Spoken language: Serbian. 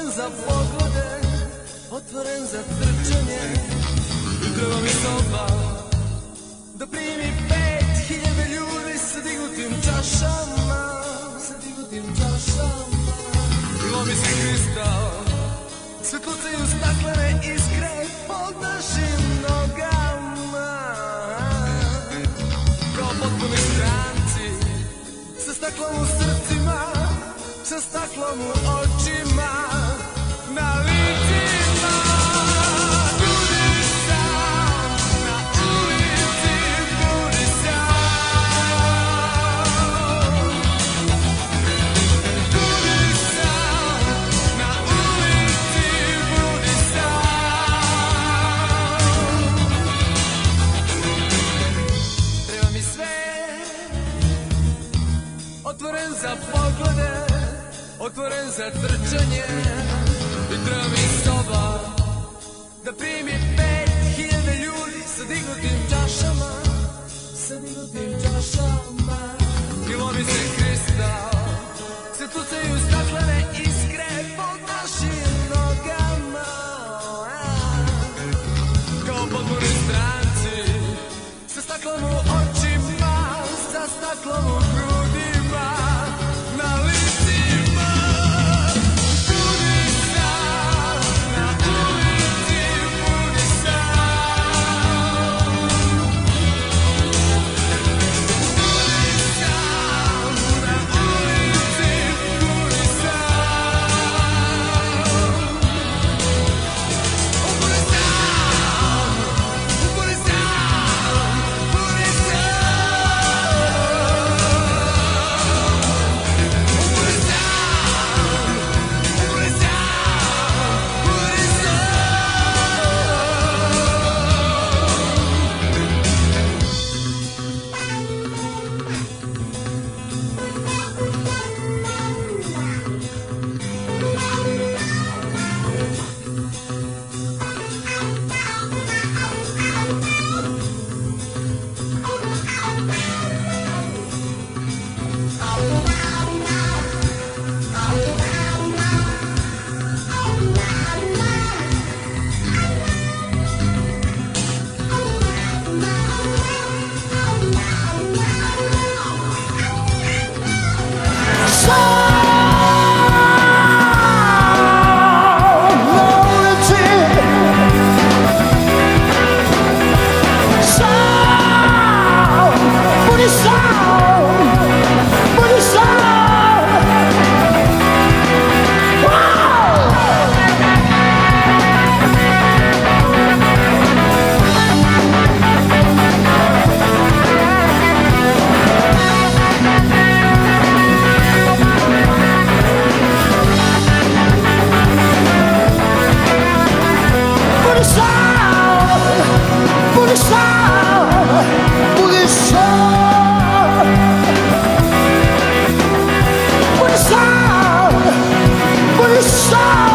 Otvoren za poglede, otvoren za trčanje. I treba mi soba da primi 5000 ljudi sa dignutim čašama, sa dignutim čašama. Bilo mi se kristal, sve kucaju staklene iskre pod našim nogama. Kao potpuni stranci, sa staklom u srcima, sa staklom u očima, na licima. Budi sam, na ulici budi sam. Budi sam, na ulici budi sam. Treba mi sve, otvoren za poglede, otvoren za trčanje. I treba mi soba da primi 5000 ljudi sa dignutim čašama, sa dignutim čašama. Bilo mi se kristal, sve tucaju staklene iskre pod našim nogama. Kao potpuni stranci, sa staklom u očima, sa staklom u grudima, na licima. Budi sam, na ulici budi sam. Budi sam, na ulici budi sam. Budi sam, budi sam, budi sam.